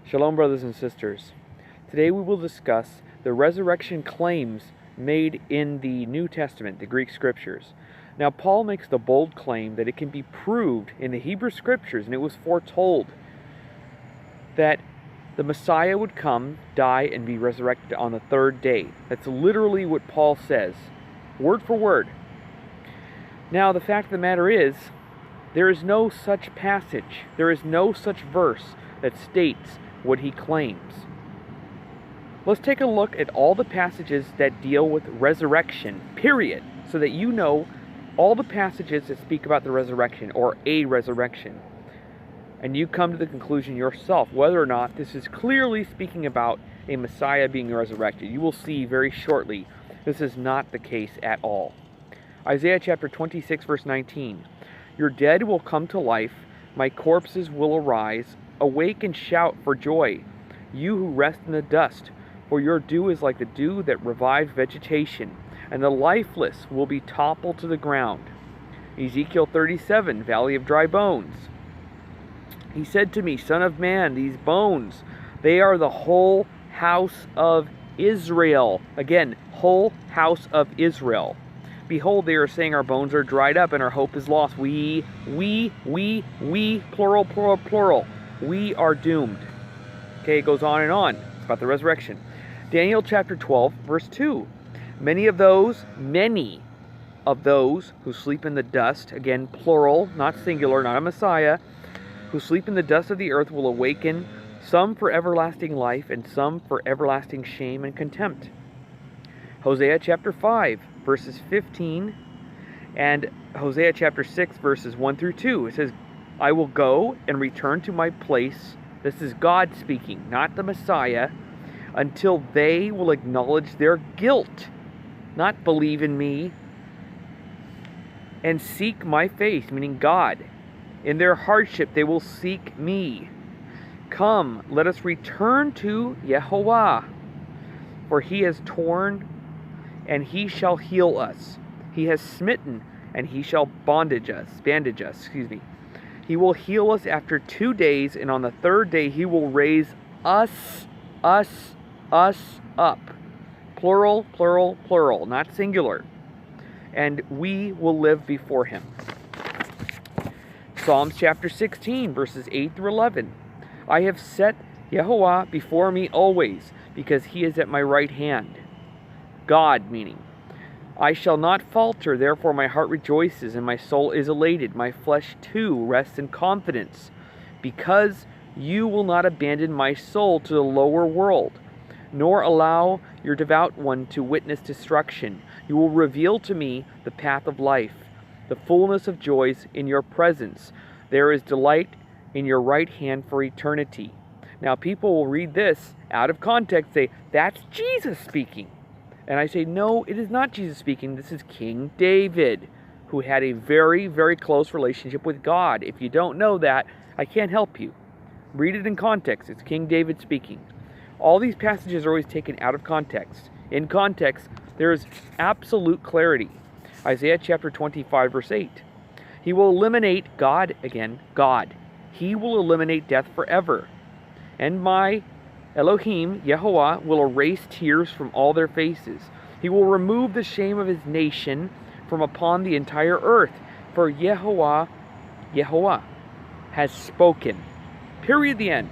Shalom, brothers and sisters. Today we will discuss the resurrection claims made in the New Testament, the Greek Scriptures. Now, Paul makes the bold claim that it can be proved in the Hebrew Scriptures, and it was foretold that the Messiah would come, die, and be resurrected on the third day. That's literally what Paul says, word for word. Now, the fact of the matter is, there is no such passage, there is no such verse that states what he claims. Let's take a look at all the passages that deal with resurrection, period, so that you know all the passages that speak about the resurrection or a resurrection. And you come to the conclusion yourself whether or not this is clearly speaking about a Messiah being resurrected. You will see very shortly this is not the case at all. Isaiah chapter 26 verse 19. Your dead will come to life, my corpses will arise. Awake and shout for joy, you who rest in the dust, for your dew is like the dew that revives vegetation, and the lifeless will be toppled to the ground. Ezekiel 37, Valley of Dry Bones. He said to me, Son of man, these bones, they are the whole house of Israel. Again, whole house of Israel. Behold, they are saying our bones are dried up and our hope is lost. We, plural, plural, plural. We are doomed. Okay, it goes on and on. It's about the resurrection. Daniel chapter 12, verse 2. Many of those who sleep in the dust, again, plural, not singular, not a Messiah, who sleep in the dust of the earth will awaken, some for everlasting life and some for everlasting shame and contempt. Hosea chapter 5, verses 15, and Hosea chapter 6, verses 1 through 2. It says, I will go and return to my place. This is God speaking, not the Messiah, until they will acknowledge their guilt, not believe in me, and seek my face, meaning God. In their hardship they will seek me. Come, let us return to Jehovah, for he has torn, and he shall heal us. He has smitten, and he shall bandage us. He will heal us after 2 days, and on the third day he will raise us up. Plural, plural, plural, not singular. And we will live before him. Psalms chapter 16, verses 8 through 11. I have set Jehovah before me always, because he is at my right hand. God, meaning. I shall not falter, therefore my heart rejoices, and my soul is elated. My flesh too rests in confidence, because you will not abandon my soul to the lower world, nor allow your devout one to witness destruction. You will reveal to me the path of life, the fullness of joys in your presence. There is delight in your right hand for eternity. Now people will read this out of context, say, that's Jesus speaking. And I say, no, it is not Jesus speaking. This is King David, who had a very, very close relationship with God. If you don't know that, I can't help you. Read it in context. It's King David speaking. All these passages are always taken out of context. In context, there is absolute clarity. Isaiah chapter 25, verse 8. He will eliminate, God, again, God. He will eliminate death forever. And my Elohim, Jehovah, will erase tears from all their faces. He will remove the shame of his nation from upon the entire earth. For Jehovah has spoken. Period, the end.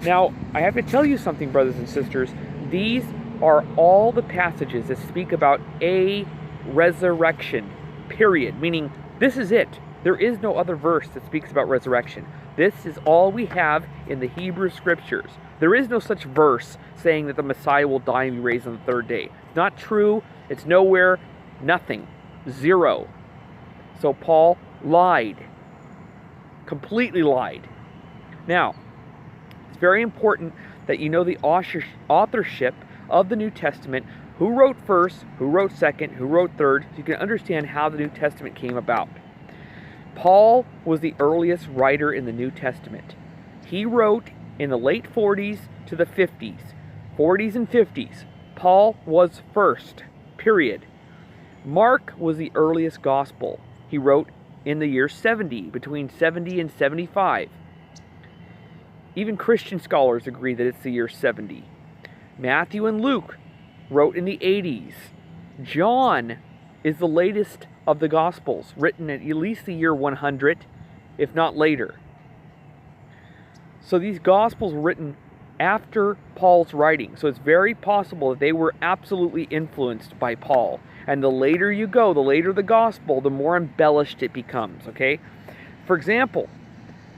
Now, I have to tell you something, brothers and sisters. These are all the passages that speak about a resurrection. Period. Meaning, this is it. There is no other verse that speaks about resurrection. This is all we have in the Hebrew Scriptures. There is no such verse saying that the Messiah will die and be raised on the third day. It's not true. It's nowhere. Nothing. Zero. So Paul lied. Completely lied. Now, it's very important that you know the authorship of the New Testament. Who wrote first, who wrote second, who wrote third, so you can understand how the New Testament came about. Paul was the earliest writer in the New Testament. He wrote in the late 40s to the 50s. 40s and 50s. Paul was first. Period. Mark was the earliest gospel. He wrote in the year 70, between 70 and 75. Even Christian scholars agree that it's the year 70. Matthew and Luke wrote in the 80s. John is the latest of the Gospels, written at least the year 100, if not later. So these Gospels were written after Paul's writing. So it's very possible that they were absolutely influenced by Paul. And the later you go, the later the Gospel, the more embellished it becomes, okay? For example,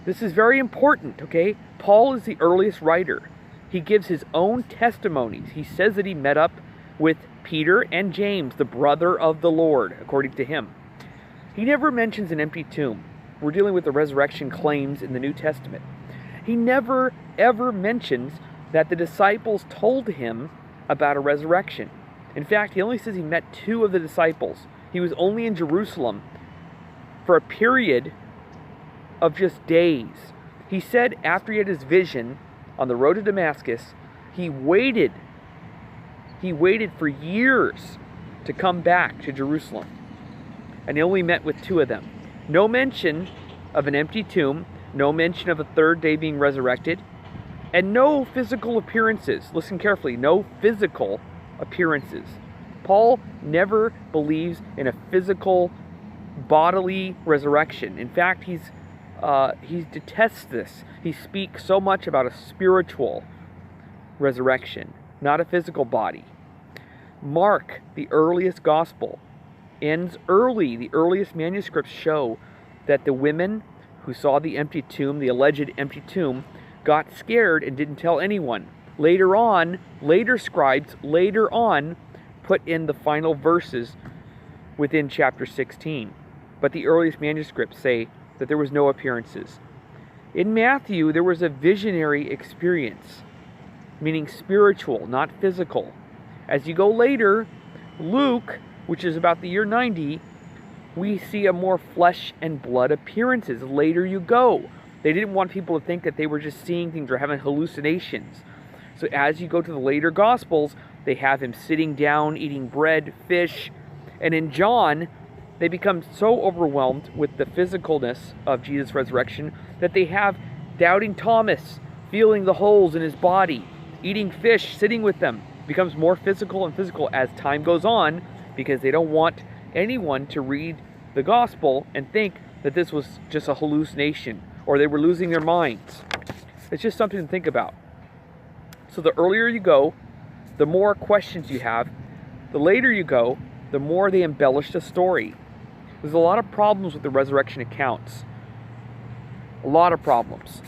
this is very important, okay? Paul is the earliest writer. He gives his own testimonies. He says that he met up with Peter and James, the brother of the Lord, according to him. He never mentions an empty tomb. We're dealing with the resurrection claims in the New Testament. He never, ever mentions that the disciples told him about a resurrection. In fact, he only says he met 2 of the disciples. He was only in Jerusalem for a period of just days. He said after he had his vision on the road to Damascus, he waited for years to come back to Jerusalem. And he only met with 2 of them. No mention of an empty tomb, no mention of a 3rd day being resurrected, and no physical appearances. Listen carefully, no physical appearances. Paul never believes in a physical, bodily resurrection. In fact, he detests this. He speaks so much about a spiritual resurrection, not a physical body. Mark, the earliest gospel, ends early. The earliest manuscripts show that the women who saw the empty tomb, the alleged empty tomb, got scared and didn't tell anyone. Later scribes put in the final verses within chapter 16. But the earliest manuscripts say that there was no appearances. In Matthew, there was a visionary experience, meaning spiritual, not physical. As you go later, Luke, which is about the year 90, we see a more flesh and blood appearances. Later you go. They didn't want people to think that they were just seeing things or having hallucinations. So as you go to the later Gospels, they have him sitting down, eating bread, fish. And in John, they become so overwhelmed with the physicalness of Jesus' resurrection that they have doubting Thomas feeling the holes in his body, eating fish, sitting with them. It becomes more physical and physical as time goes on, because they don't want anyone to read the gospel and think that this was just a hallucination or they were losing their minds. It's just something to think about. So the earlier you go, the more questions you have. The later you go, the more they embellish the story. There's a lot of problems with the resurrection accounts. A lot of problems.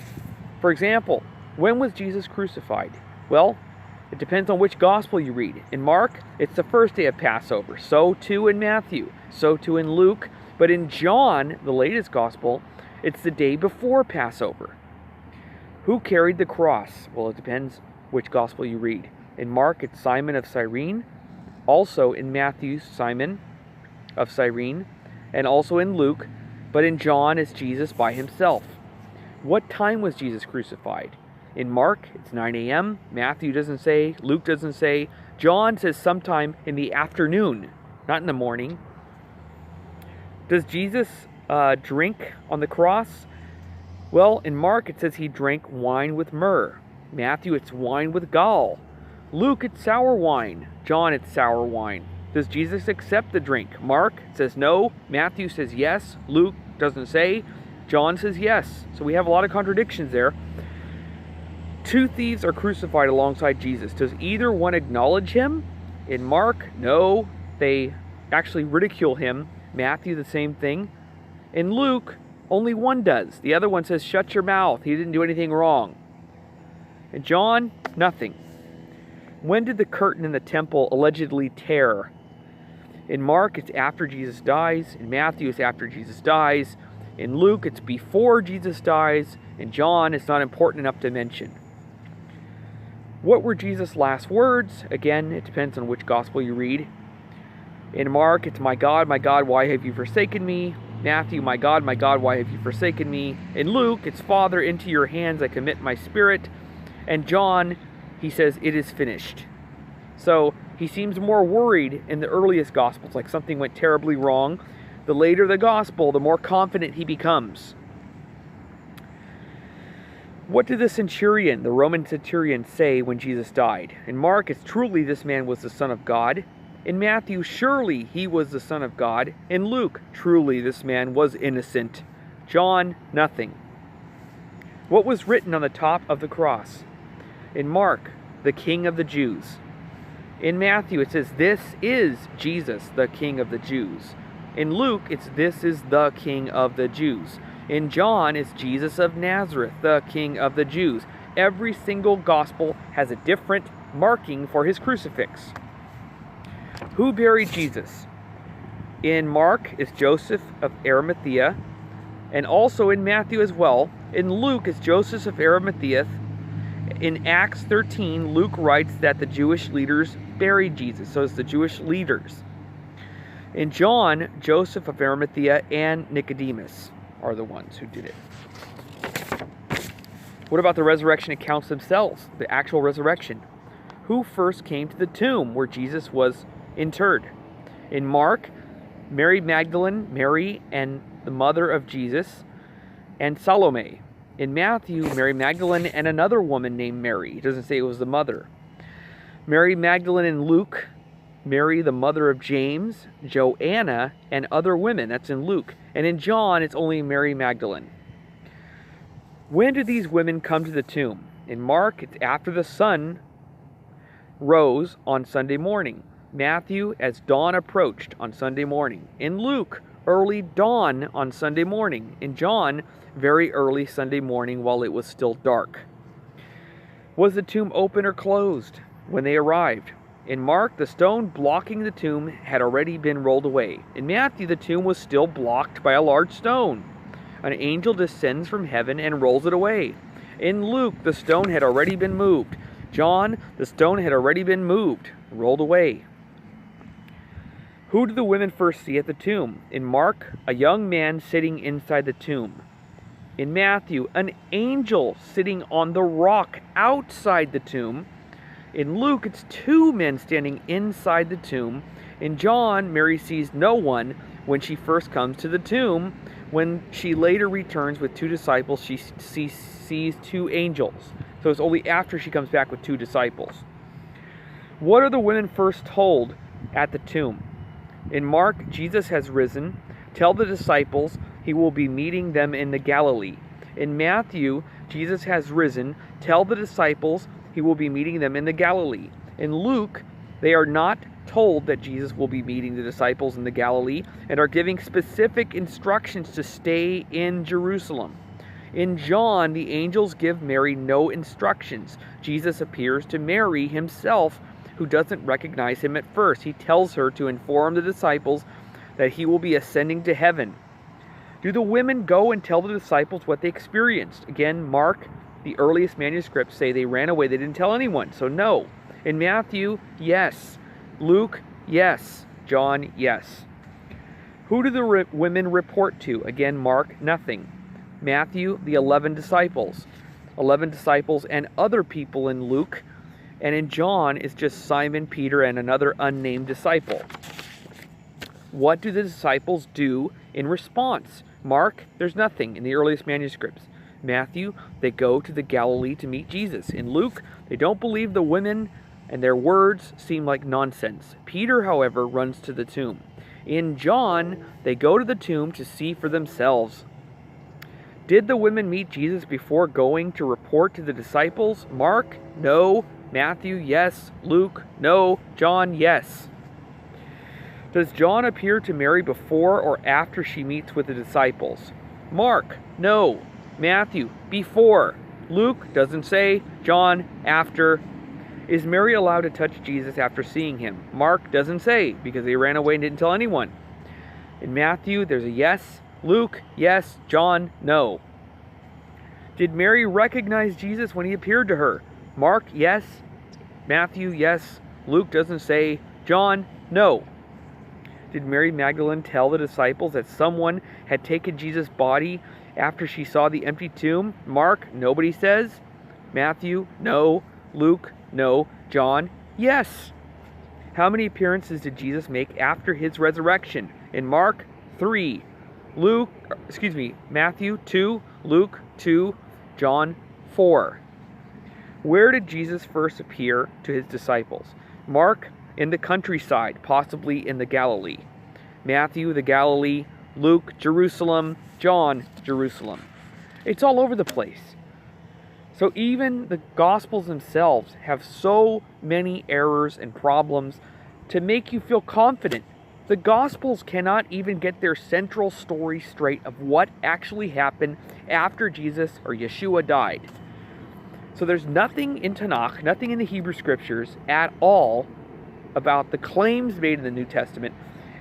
For example, when was Jesus crucified? Well, it depends on which gospel you read. In Mark, it's the first day of Passover. So too in Matthew. So too in Luke. But in John, the latest gospel, it's the day before Passover. Who carried the cross? Well, it depends which gospel you read. In Mark, it's Simon of Cyrene. Also in Matthew, Simon of Cyrene. And also in Luke. But in John, it's Jesus by himself. What time was Jesus crucified? In Mark, it's 9 a.m. Matthew doesn't say. Luke doesn't say. John says sometime in the afternoon, not in the morning. Does Jesus drink on the cross? Well, in Mark, it says he drank wine with myrrh. Matthew, it's wine with gall. Luke, it's sour wine. John, it's sour wine. Does Jesus accept the drink? Mark says no. Matthew says yes. Luke doesn't say. John says yes. So we have a lot of contradictions there. 2 thieves are crucified alongside Jesus. Does either one acknowledge him? In Mark, no. They actually ridicule him. Matthew, the same thing. In Luke, only one does. The other one says, shut your mouth. He didn't do anything wrong. In John, nothing. When did the curtain in the temple allegedly tear? In Mark, it's after Jesus dies. In Matthew, it's after Jesus dies. In Luke, it's before Jesus dies. In John, it's not important enough to mention. What were Jesus' last words? Again, it depends on which gospel you read. In Mark, it's my God, why have you forsaken me? Matthew, my God, why have you forsaken me? In Luke, it's Father, into your hands I commit my spirit. And John, he says, it is finished. So he seems more worried in the earliest gospels, like something went terribly wrong. The later the gospel, the more confident he becomes. What did the centurion, the Roman centurion, say when Jesus died? In Mark, it's truly this man was the Son of God. In Matthew, surely he was the Son of God. In Luke, truly this man was innocent. John, nothing. What was written on the top of the cross? In Mark, the King of the Jews. In Matthew, it says, this is Jesus, the King of the Jews. In Luke, it's this is the King of the Jews. In John, it's Jesus of Nazareth, the King of the Jews. Every single gospel has a different marking for his crucifix. Who buried Jesus? In Mark, it's Joseph of Arimathea, and also in Matthew as well. In Luke, it's Joseph of Arimathea. In Acts 13, Luke writes that the Jewish leaders buried Jesus, so it's the Jewish leaders. In John, Joseph of Arimathea and Nicodemus are the ones who did it. What about the resurrection accounts themselves, the actual resurrection? Who first came to the tomb where Jesus was interred? In Mark, Mary Magdalene, Mary and the mother of Jesus, and Salome. In Matthew, Mary Magdalene and another woman named Mary. It doesn't say it was the mother. Mary Magdalene in Luke, Mary, the mother of James, Joanna, and other women. That's in Luke. And in John, it's only Mary Magdalene. When did these women come to the tomb? In Mark, it's after the sun rose on Sunday morning. Matthew, as dawn approached on Sunday morning. In Luke, early dawn on Sunday morning. In John, very early Sunday morning while it was still dark. Was the tomb open or closed when they arrived? In Mark, the stone blocking the tomb had already been rolled away. In Matthew, the tomb was still blocked by a large stone. An angel descends from heaven and rolls it away. In Luke, the stone had already been moved. John, the stone had already been moved, rolled away. Who did the women first see at the tomb? In Mark, a young man sitting inside the tomb. In Matthew, an angel sitting on the rock outside the tomb. In Luke, it's two men standing inside the tomb. In John, Mary sees no one when she first comes to the tomb. When she later returns with two disciples, she sees two angels. So it's only after she comes back with two disciples. What are the women first told at the tomb? In Mark, Jesus has risen. Tell the disciples he will be meeting them in the Galilee. In Matthew, Jesus has risen. Tell the disciples he will be meeting them in the Galilee. In Luke, they are not told that Jesus will be meeting the disciples in the Galilee and are giving specific instructions to stay in Jerusalem. In John, the angels give Mary no instructions. Jesus appears to Mary himself, who doesn't recognize him at first. He tells her to inform the disciples that he will be ascending to heaven. Do the women go and tell the disciples what they experienced? Again, Mark, the earliest manuscripts say they ran away. They didn't tell anyone, so no. In Matthew, yes. Luke, yes. John, yes. Who do the women report to? Again, Mark, nothing. Matthew, the 11 disciples. 11 disciples and other people in Luke. And in John, it's just Simon, Peter, and another unnamed disciple. What do the disciples do in response? Mark, there's nothing in the earliest manuscripts. Matthew, they go to the Galilee to meet Jesus. In Luke, they don't believe the women and their words seem like nonsense. Peter, however, runs to the tomb. In John, they go to the tomb to see for themselves. Did the women meet Jesus before going to report to the disciples? Mark, no. Matthew, yes. Luke, no. John, yes. Does John appear to Mary before or after she meets with the disciples? Mark, no. Matthew, before. Luke doesn't say. John, after. Is Mary allowed to touch Jesus after seeing him? Mark doesn't say, because they ran away and didn't tell anyone. In Matthew, there's a yes. Luke, yes. John, no. Did Mary recognize Jesus when he appeared to her? Mark, yes. Matthew, yes. Luke doesn't say. John, no. Did Mary Magdalene tell the disciples that someone had taken Jesus' body after she saw the empty tomb? Mark, nobody says. Matthew, no. Luke, no. John, yes. How many appearances did Jesus make after his resurrection? In Mark, 3. Matthew, 2. Luke, 2. John, 4. Where did Jesus first appear to his disciples? Mark, in the countryside, possibly in the Galilee. Matthew, the Galilee. Luke, Jerusalem. John, Jerusalem. It's all over the place. So even the Gospels themselves have so many errors and problems to make you feel confident. The Gospels cannot even get their central story straight of what actually happened after Jesus or Yeshua died. So there's nothing in Tanakh, nothing in the Hebrew Scriptures at all about the claims made in the New Testament.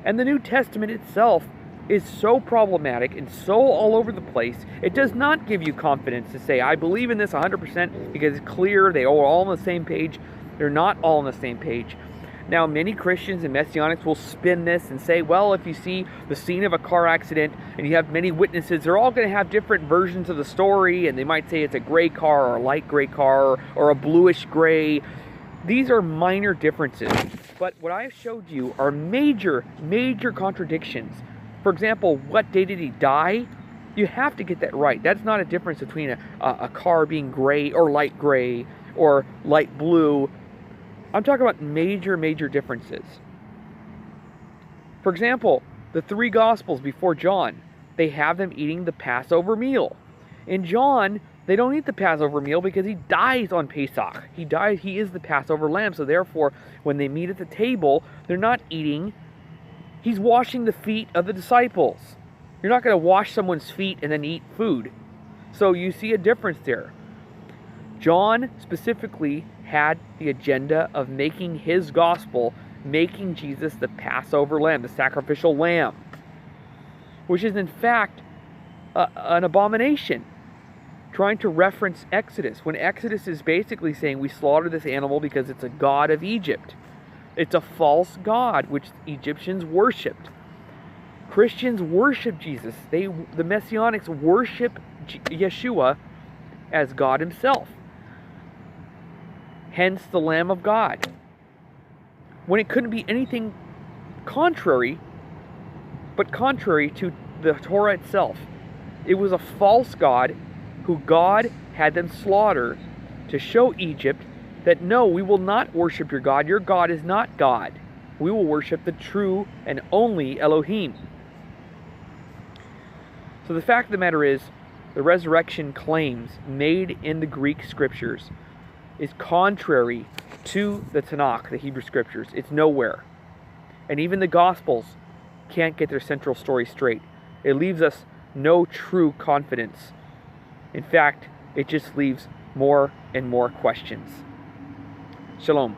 And the New Testament itself is so problematic and so all over the place, it does not give you confidence to say, I believe in this 100% because it's clear they are all on the same page. They're not all on the same page. Now, many Christians and Messianics will spin this and say, well, if you see the scene of a car accident and you have many witnesses, they're all going to have different versions of the story, and they might say it's a gray car or a light gray car or a bluish gray. These are minor differences, but what I've showed you are major, major contradictions. For example, what day did he die? You have to get that right. That's not a difference between a car being gray or light blue. I'm talking about major, major differences. For example, the 3 Gospels before John, they have them eating the Passover meal. In John, they don't eat the Passover meal because he dies on Pesach. He dies, he is the Passover lamb, so therefore, when they meet at the table, they're not eating. He's washing the feet of the disciples. You're not going to wash someone's feet and then eat food. So you see a difference there. John specifically had the agenda of making his gospel, making Jesus the Passover lamb, the sacrificial lamb, which is in fact an abomination, trying to reference Exodus, when Exodus is basically saying we slaughter this animal because it's a god of Egypt. It's a false god which Egyptians worshipped. Christians worship Jesus. The Messianics worship Yeshua as God himself. Hence the Lamb of God. When it couldn't be anything contrary, but contrary to the Torah itself. It was a false god who God had them slaughter to show Egypt that no, we will not worship your God. Your God is not God. We will worship the true and only Elohim. So the fact of the matter is, the resurrection claims made in the Greek scriptures is contrary to the Tanakh, the Hebrew scriptures. It's nowhere. And even the Gospels can't get their central story straight. It leaves us no true confidence. In fact, it just leaves more and more questions. Shalom.